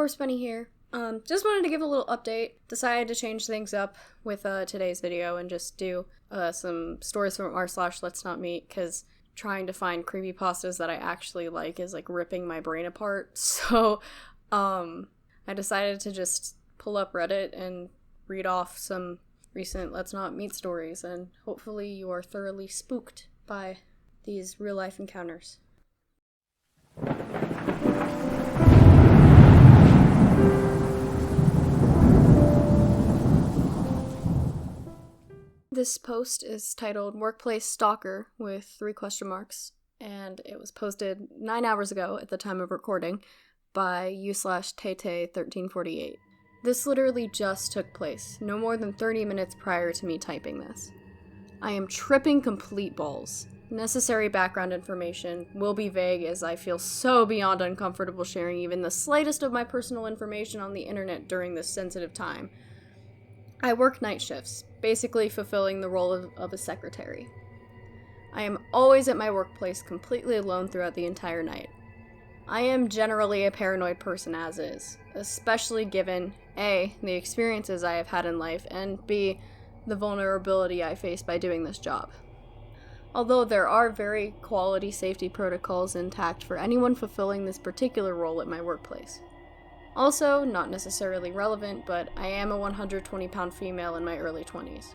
course, Bunny here. Just wanted to give a little update. Decided to change things up with today's video and just do some stories from r/letsnotmeet, because trying to find creepypastas that I actually like is like ripping my brain apart. So I decided to just pull up Reddit and read off some recent Let's Not Meet stories, and hopefully you are thoroughly spooked by these real-life encounters. This post is titled Workplace Stalker with 3 question marks, and it was posted 9 hours ago at the time of recording by u/Tay1348. This literally just took place, no more than 30 minutes prior to me typing this. I am tripping complete balls. Necessary background information will be vague, as I feel so beyond uncomfortable sharing even the slightest of my personal information on the internet during this sensitive time. I work night shifts, basically fulfilling the role of a secretary. I am always at my workplace completely alone throughout the entire night. I am generally a paranoid person as is, especially given A, the experiences I have had in life, and B, the vulnerability I face by doing this job. Although there are very quality safety protocols intact for anyone fulfilling this particular role at my workplace. Also, not necessarily relevant, but I am a 120-pound female in my early 20s.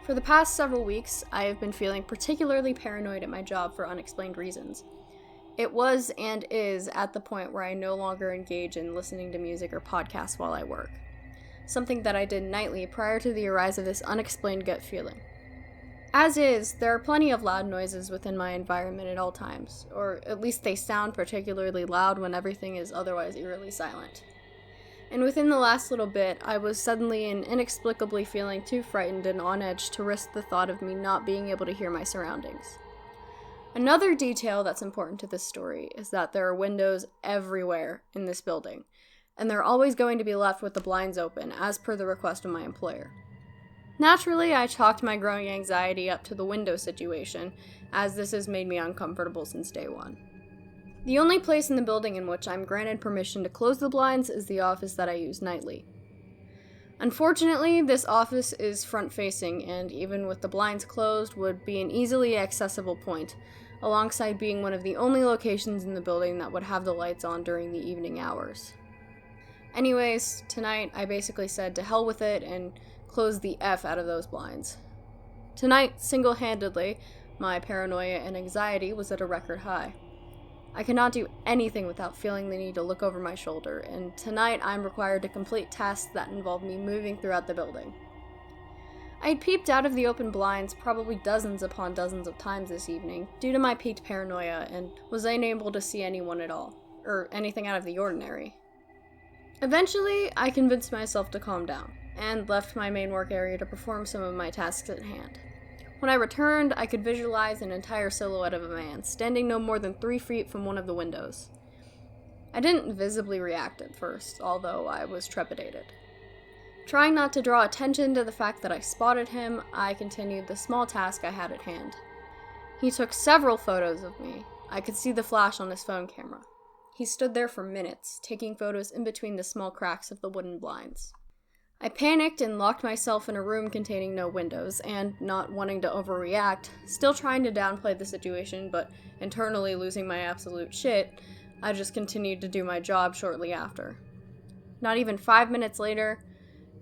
For the past several weeks, I have been feeling particularly paranoid at my job for unexplained reasons. It was and is at the point where I no longer engage in listening to music or podcasts while I work, something that I did nightly prior to the arise of this unexplained gut feeling. As is, there are plenty of loud noises within my environment at all times, or at least they sound particularly loud when everything is otherwise eerily silent. And within the last little bit, I was suddenly and inexplicably feeling too frightened and on edge to risk the thought of me not being able to hear my surroundings. Another detail that's important to this story is that there are windows everywhere in this building, and they're always going to be left with the blinds open, as per the request of my employer. Naturally, I chalked my growing anxiety up to the window situation, as this has made me uncomfortable since day one. The only place in the building in which I'm granted permission to close the blinds is the office that I use nightly. Unfortunately, this office is front-facing, and even with the blinds closed, would be an easily accessible point, alongside being one of the only locations in the building that would have the lights on during the evening hours. Anyways, tonight I basically said to hell with it and close the F out of those blinds. Tonight, single-handedly, my paranoia and anxiety was at a record high. I cannot do anything without feeling the need to look over my shoulder, and tonight I'm required to complete tasks that involve me moving throughout the building. I had peeped out of the open blinds probably dozens upon dozens of times this evening due to my peaked paranoia, and was unable to see anyone at all, or anything out of the ordinary. Eventually, I convinced myself to calm down, and left my main work area to perform some of my tasks at hand. When I returned, I could visualize an entire silhouette of a man, standing no more than 3 feet from one of the windows. I didn't visibly react at first, although I was trepidated. Trying not to draw attention to the fact that I spotted him, I continued the small task I had at hand. He took several photos of me. I could see the flash on his phone camera. He stood there for minutes, taking photos in between the small cracks of the wooden blinds. I panicked and locked myself in a room containing no windows, and, not wanting to overreact, still trying to downplay the situation, but internally losing my absolute shit, I just continued to do my job shortly after. Not even 5 minutes later,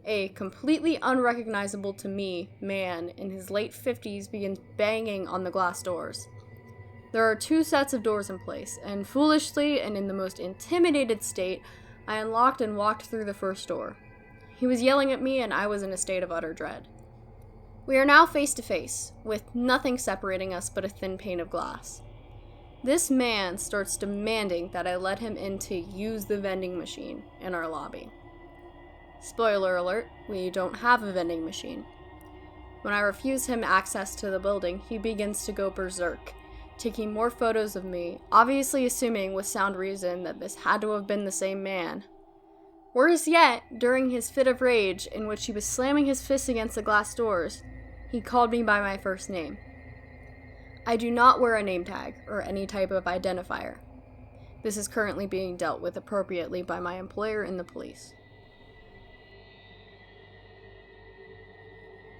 a completely unrecognizable to me man in his late 50s begins banging on the glass doors. There are 2 sets of doors in place, and foolishly and in the most intimidated state, I unlocked and walked through the first door. He was yelling at me, and I was in a state of utter dread. We are now face to face, with nothing separating us but a thin pane of glass. This man starts demanding that I let him in to use the vending machine in our lobby. Spoiler alert, we don't have a vending machine. When I refuse him access to the building, he begins to go berserk, taking more photos of me, obviously assuming with sound reason that this had to have been the same man. Worse yet, during his fit of rage, in which he was slamming his fists against the glass doors, he called me by my first name. I do not wear a name tag or any type of identifier. This is currently being dealt with appropriately by my employer and the police.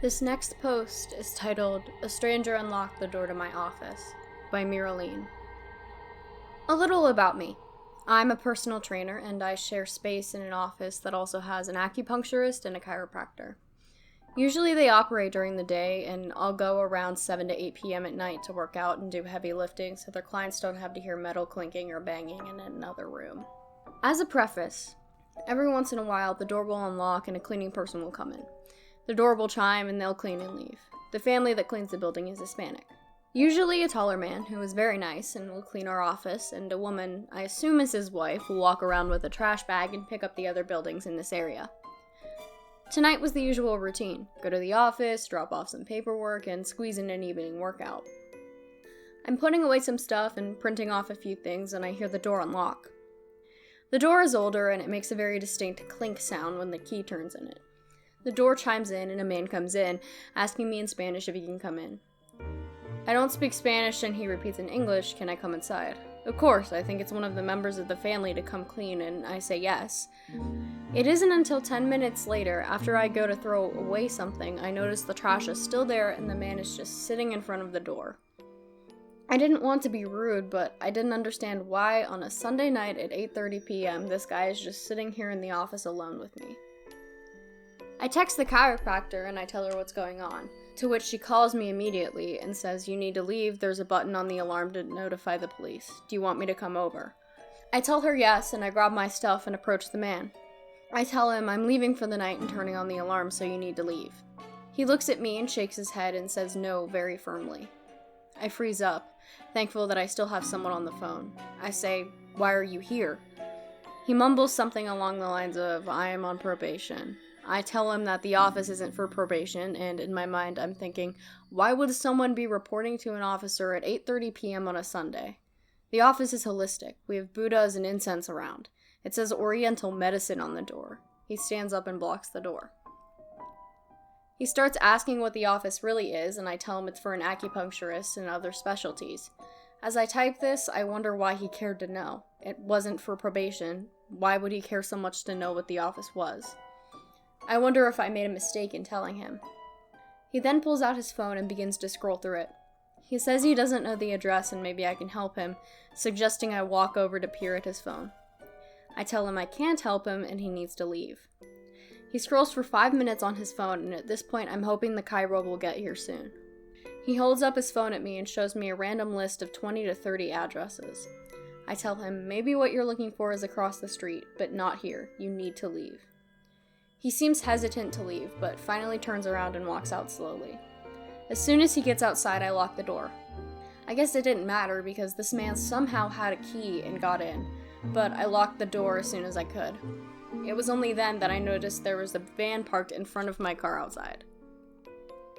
This next post is titled, "A Stranger Unlocked the Door to My Office," by Miraline. A little about me. I'm a personal trainer, and I share space in an office that also has an acupuncturist and a chiropractor. Usually they operate during the day, and I'll go around 7 to 8 p.m. at night to work out and do heavy lifting so their clients don't have to hear metal clinking or banging in another room. As a preface, every once in a while the door will unlock and a cleaning person will come in. The door will chime and they'll clean and leave. The family that cleans the building is Hispanic. Usually a taller man who is very nice and will clean our office, and a woman, I assume is his wife, will walk around with a trash bag and pick up the other buildings in this area. Tonight was the usual routine. Go to the office, drop off some paperwork, and squeeze in an evening workout. I'm putting away some stuff and printing off a few things, and I hear the door unlock. The door is older, and it makes a very distinct clink sound when the key turns in it. The door chimes in, and a man comes in, asking me in Spanish if he can come in. I don't speak Spanish, and he repeats in English, "Can I come inside?" Of course, I think it's one of the members of the family to come clean, and I say yes. It isn't until 10 minutes later, after I go to throw away something, I notice the trash is still there and the man is just sitting in front of the door. I didn't want to be rude, but I didn't understand why on a Sunday night at 8:30 p.m. this guy is just sitting here in the office alone with me. I text the chiropractor and I tell her what's going on, to which she calls me immediately and says, "You need to leave, there's a button on the alarm to notify the police. Do you want me to come over?" I tell her yes, and I grab my stuff and approach the man. I tell him I'm leaving for the night and turning on the alarm, so you need to leave. He looks at me and shakes his head and says no very firmly. I freeze up, thankful that I still have someone on the phone. I say, "Why are you here?" He mumbles something along the lines of, "I am on probation." I tell him that the office isn't for probation, and in my mind I'm thinking, why would someone be reporting to an officer at 8:30 p.m. on a Sunday? The office is holistic. We have Buddhas and incense around. It says Oriental Medicine on the door. He stands up and blocks the door. He starts asking what the office really is, and I tell him it's for an acupuncturist and other specialties. As I type this, I wonder why he cared to know. It wasn't for probation. Why would he care so much to know what the office was? I wonder if I made a mistake in telling him. He then pulls out his phone and begins to scroll through it. He says he doesn't know the address and maybe I can help him, suggesting I walk over to peer at his phone. I tell him I can't help him and he needs to leave. He scrolls for 5 minutes on his phone, and at this point I'm hoping the chiro will get here soon. He holds up his phone at me and shows me a random list of 20 to 30 addresses. I tell him, maybe what you're looking for is across the street, but not here. You need to leave. He seems hesitant to leave, but finally turns around and walks out slowly. As soon as he gets outside, I lock the door. I guess it didn't matter because this man somehow had a key and got in, but I locked the door as soon as I could. It was only then that I noticed there was a van parked in front of my car outside.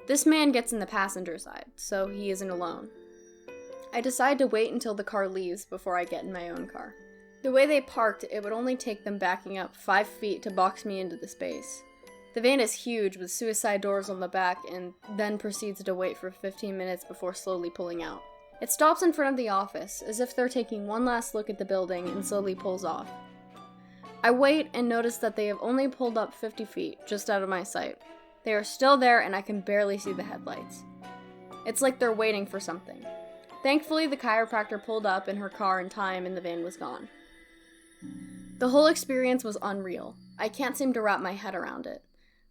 This man gets in the passenger side, so he isn't alone. I decide to wait until the car leaves before I get in my own car. The way they parked, it would only take them backing up 5 feet to box me into the space. The van is huge with suicide doors on the back and then proceeds to wait for 15 minutes before slowly pulling out. It stops in front of the office, as if they're taking one last look at the building, and slowly pulls off. I wait and notice that they have only pulled up 50 feet, just out of my sight. They are still there and I can barely see the headlights. It's like they're waiting for something. Thankfully, the chiropractor pulled up in her car in time and the van was gone. The whole experience was unreal. I can't seem to wrap my head around it.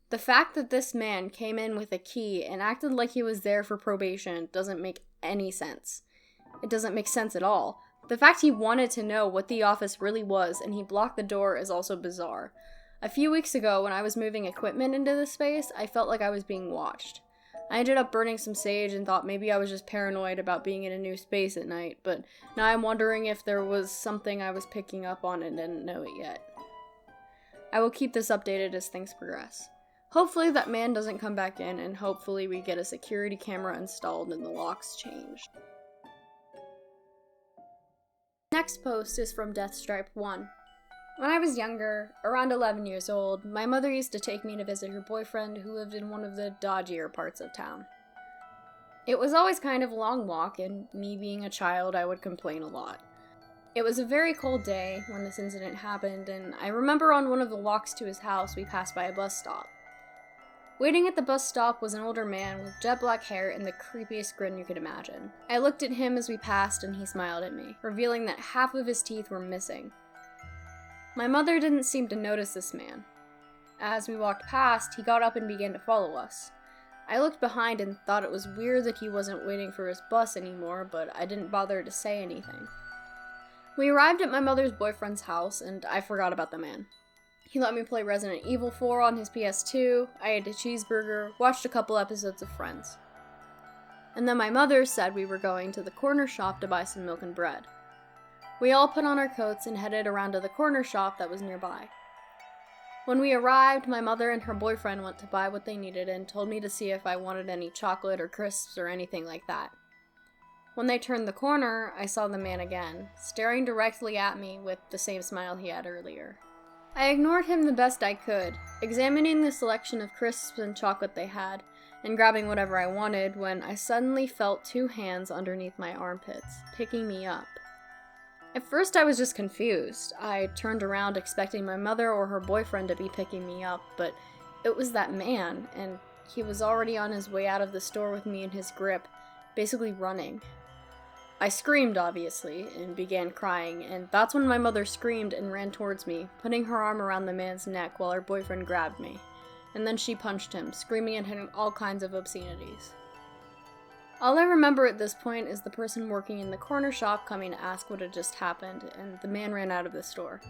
The fact that this man came in with a key and acted like he was there for probation doesn't make any sense. It doesn't make sense at all. The fact he wanted to know what the office really was and he blocked the door is also bizarre. A few weeks ago, when I was moving equipment into this space, I felt like I was being watched. I ended up burning some sage and thought maybe I was just paranoid about being in a new space at night, but now I'm wondering if there was something I was picking up on and didn't know it yet. I will keep this updated as things progress. Hopefully that man doesn't come back in, and hopefully we get a security camera installed and the locks changed. Next post is from Deathstripe1. When I was younger, around 11 years old, my mother used to take me to visit her boyfriend who lived in one of the dodgier parts of town. It was always kind of a long walk, and me being a child, I would complain a lot. It was a very cold day when this incident happened, and I remember on one of the walks to his house we passed by a bus stop. Waiting at the bus stop was an older man with jet black hair and the creepiest grin you could imagine. I looked at him as we passed and he smiled at me, revealing that half of his teeth were missing. My mother didn't seem to notice this man. As we walked past, he got up and began to follow us. I looked behind and thought it was weird that he wasn't waiting for his bus anymore, but I didn't bother to say anything. We arrived at my mother's boyfriend's house, and I forgot about the man. He let me play Resident Evil 4 on his PS2, I ate a cheeseburger, watched a couple episodes of Friends. And then my mother said we were going to the corner shop to buy some milk and bread. We all put on our coats and headed around to the corner shop that was nearby. When we arrived, my mother and her boyfriend went to buy what they needed and told me to see if I wanted any chocolate or crisps or anything like that. When they turned the corner, I saw the man again, staring directly at me with the same smile he had earlier. I ignored him the best I could, examining the selection of crisps and chocolate they had, and grabbing whatever I wanted when I suddenly felt two hands underneath my armpits, picking me up. At first I was just confused. I turned around expecting my mother or her boyfriend to be picking me up, but it was that man, and he was already on his way out of the store with me in his grip, basically running. I screamed, obviously, and began crying, and that's when my mother screamed and ran towards me, putting her arm around the man's neck while her boyfriend grabbed me. And then she punched him, screaming and hitting all kinds of obscenities. All I remember at this point is the person working in the corner shop coming to ask what had just happened, and the man ran out of the store.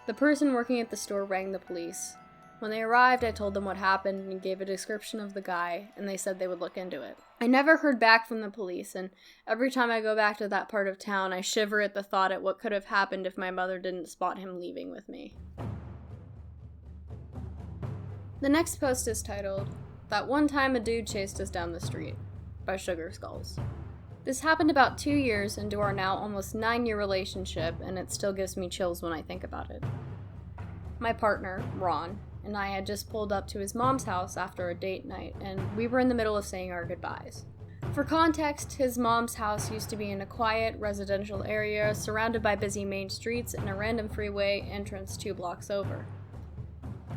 The person working at the store rang the police. When they arrived, I told them what happened and gave a description of the guy, and they said they would look into it. I never heard back from the police, and every time I go back to that part of town, I shiver at the thought at what could have happened if my mother didn't spot him leaving with me. The next post is titled, "That One Time a Dude Chased Us Down the Street," by Sugar Skulls. This happened about 2 years into our now almost 9-year relationship, and it still gives me chills when I think about it. My partner, Ron, and I had just pulled up to his mom's house after a date night, and we were in the middle of saying our goodbyes. For context, his mom's house used to be in a quiet, residential area surrounded by busy main streets and a random freeway entrance 2 blocks over.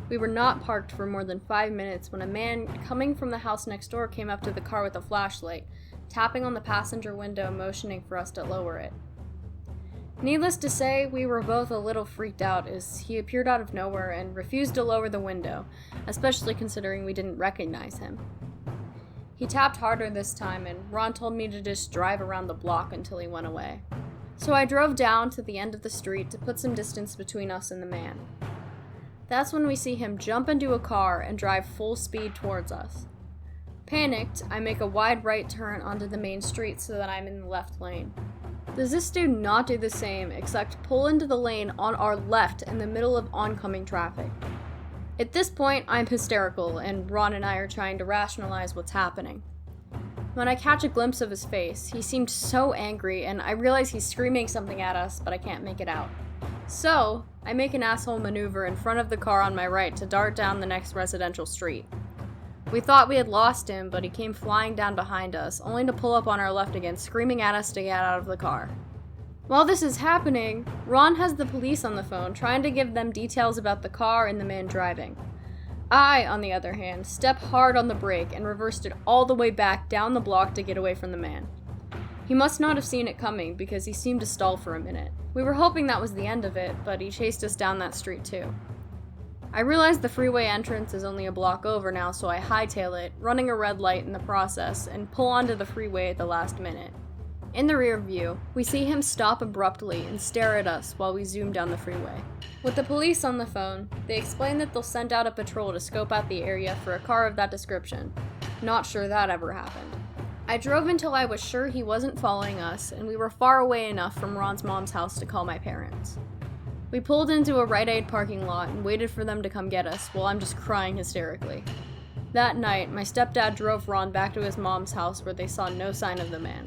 We were not parked for more than 5 minutes when a man coming from the house next door came up to the car with a flashlight, tapping on the passenger window, motioning for us to lower it. Needless to say, we were both a little freaked out as he appeared out of nowhere and refused to lower the window, especially considering we didn't recognize him. He tapped harder this time, and Ron told me to just drive around the block until he went away. So I drove down to the end of the street to put some distance between us and the man. That's when we see him jump into a car and drive full speed towards us. Panicked, I make a wide right turn onto the main street so that I'm in the left lane. Does this dude not do the same except pull into the lane on our left in the middle of oncoming traffic? At this point, I'm hysterical, and Ron and I are trying to rationalize what's happening. When I catch a glimpse of his face, he seemed so angry, and I realize he's screaming something at us, but I can't make it out. So, I make an asshole maneuver in front of the car on my right to dart down the next residential street. We thought we had lost him, but he came flying down behind us, only to pull up on our left again, screaming at us to get out of the car. While this is happening, Ron has the police on the phone, trying to give them details about the car and the man driving. I, on the other hand, stepped hard on the brake and reversed it all the way back down the block to get away from the man. He must not have seen it coming because he seemed to stall for a minute. We were hoping that was the end of it, but he chased us down that street too. I realize the freeway entrance is only a block over now, so I hightail it, running a red light in the process, and pull onto the freeway at the last minute. In the rear view, we see him stop abruptly and stare at us while we zoom down the freeway. With the police on the phone, they explain that they'll send out a patrol to scope out the area for a car of that description. Not sure that ever happened. I drove until I was sure he wasn't following us, and we were far away enough from Ron's mom's house to call my parents. We pulled into a Rite Aid parking lot and waited for them to come get us while I'm just crying hysterically. That night, my stepdad drove Ron back to his mom's house where they saw no sign of the man.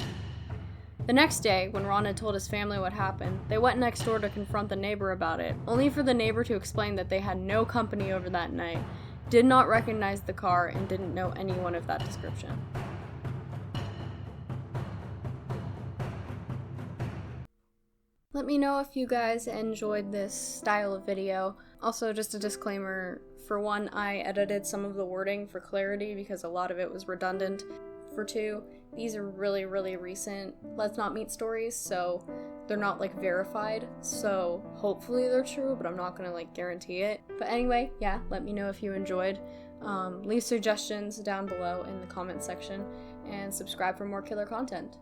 The next day, when Ron had told his family what happened, they went next door to confront the neighbor about it, only for the neighbor to explain that they had no company over that night, did not recognize the car, and didn't know anyone of that description. Let me know if you guys enjoyed this style of video. Also, just a disclaimer, for one, I edited some of the wording for clarity because a lot of it was redundant. For two, these are really, really recent Let's Not Meet stories, so they're not like verified, so hopefully they're true, but I'm not gonna like guarantee it. But anyway, yeah, let me know if you enjoyed. Leave suggestions down below in the comment section, and subscribe for more killer content.